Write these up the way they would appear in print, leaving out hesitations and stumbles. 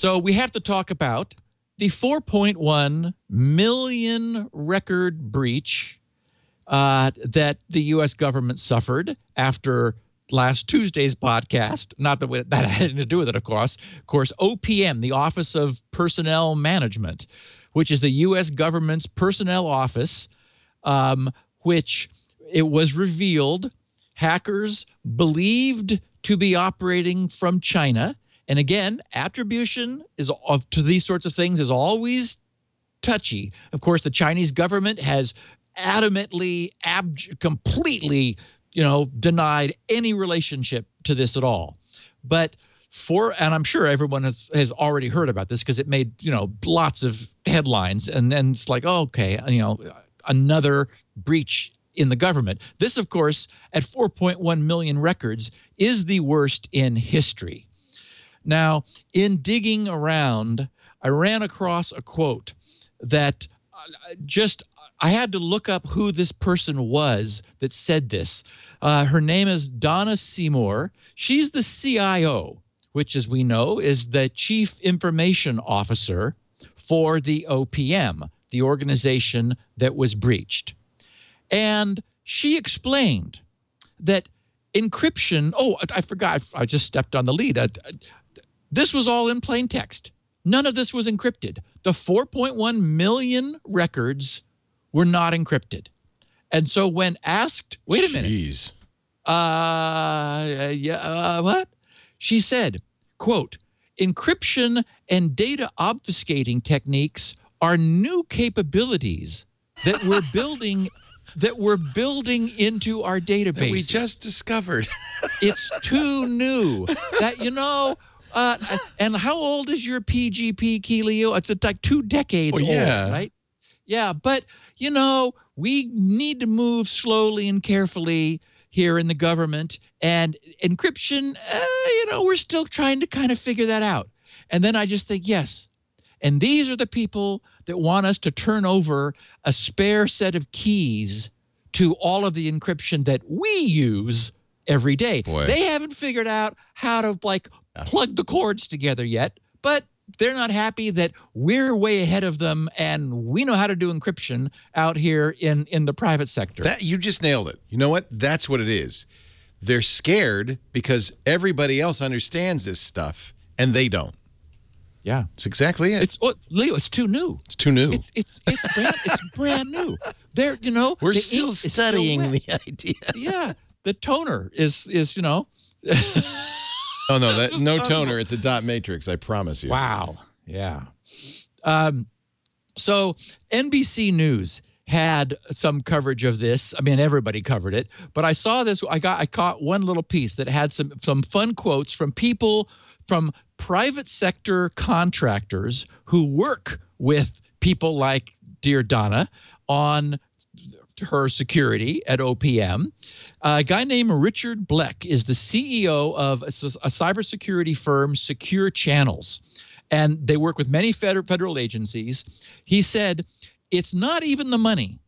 So we have to talk about the 4.1 million record breach that the U.S. government suffered after last Tuesday's podcast. Not that that had anything to do with it, of course. Of course, OPM, the Office of Personnel Management, which is the U.S. government's personnel office, which it was revealed hackers believed to be operating from China. And again, attribution to these sorts of things is always touchy. Of course, the Chinese government has adamantly, completely, denied any relationship to this at all. But and I'm sure everyone has already heard about this because it made, lots of headlines. And then it's like, oh, okay, another breach in the government. This, of course, at 4.1 million records is the worst in history. Now, in digging around, I ran across a quote that I had to look up who this person was that said this. Her name is Donna Seymour. She's the CIO, which, as we know, is the Chief Information Officer for the OPM, the organization that was breached. And she explained that encryption, I forgot, I just stepped on the lead. This was all in plain text. None of this was encrypted. The 4.1 million records were not encrypted. And so when asked, wait a minute. Jeez. What? She said, quote, encryption and data obfuscating techniques are new capabilities that we're building into our database. That we just discovered. It's too new. And how old is your PGP, Keelio? It's like 2 decades old, right? Yeah, but, we need to move slowly and carefully here in the government. And encryption, we're still trying to kind of figure that out. And then I just think, yes. And these are the people that want us to turn over a spare set of keys to all of the encryption that we use every day. Boy. They haven't figured out how to plug the cords together yet, but they're not happy that we're way ahead of them and we know how to do encryption out here in the private sector. You just nailed it. You know what? That's what it is. They're scared because everybody else understands this stuff and they don't. Yeah. It's exactly it. Leo, it's too new. It's too new. It's brand new. We're still studying the idea. Yeah. The toner is Oh, no, no toner. It's a dot matrix, I promise you. Wow. Yeah. So NBC News had some coverage of this. I mean, everybody covered it. But I saw this. I caught one little piece that had some fun quotes from people from private sector contractors who work with people like dear Donna on her security at OPM. A guy named Richard Bleck is the CEO of a cybersecurity firm, Secure Channels, and they work with many federal agencies. He said, it's not even the money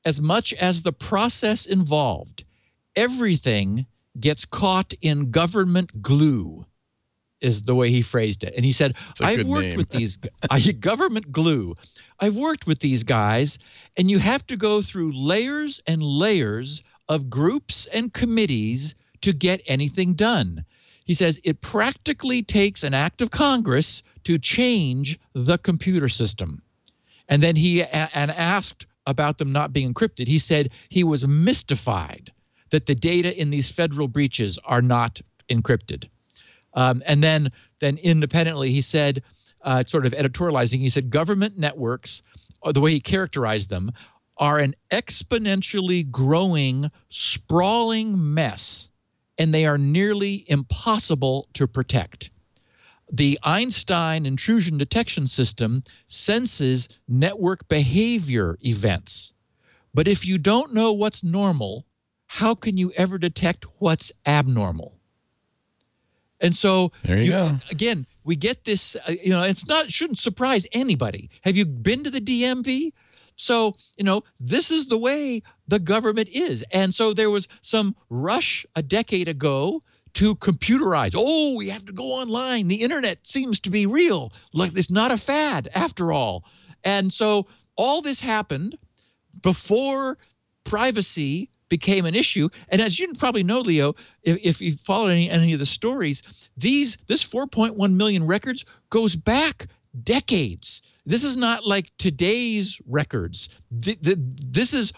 as much as the process involved. Everything gets caught in government glue, is the way he phrased it. And he said, I've worked with these government glue. I've worked with these guys, and you have to go through layers and layers of groups and committees to get anything done. He says it practically takes an act of Congress to change the computer system. And then he asked about them not being encrypted. He said he was mystified that the data in these federal breaches are not encrypted. And then independently, he said, sort of editorializing, he said government networks, or the way he characterized them, are an exponentially growing, sprawling mess, and they are nearly impossible to protect. The Einstein intrusion detection system senses network behavior events. But if you don't know what's normal, how can you ever detect what's abnormal? And so, there you go. Again, we get this, it shouldn't surprise anybody. Have you been to the DMV? So, this is the way the government is. And so there was some rush a decade ago to computerize. Oh, we have to go online. The internet seems to be real. Like, it's not a fad after all. And so all this happened before privacy became an issue. And as you probably know, Leo, if you followed any of the stories, this 4.1 million records goes back decades. This is not like today's records. This is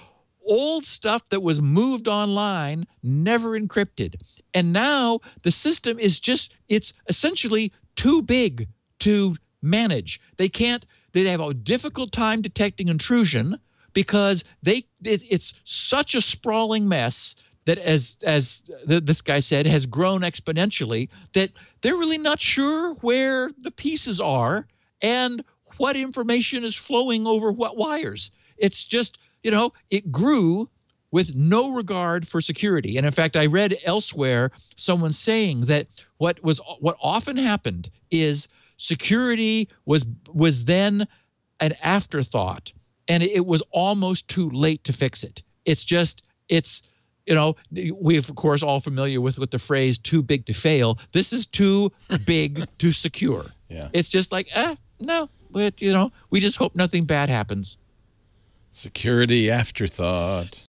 old stuff that was moved online, never encrypted. And now the system is it's essentially too big to manage. They have a difficult time detecting intrusion because it's such a sprawling mess that, as this guy said, has grown exponentially, that they're really not sure where the pieces are and what information is flowing over what wires. It's just, it grew with no regard for security. And in fact, I read elsewhere someone saying that what often happened is security was then an afterthought, and it was almost too late to fix it. We're of course all familiar with the phrase "too big to fail." This is too big to secure. Yeah. It's just like, no, but we just hope nothing bad happens. Security afterthought.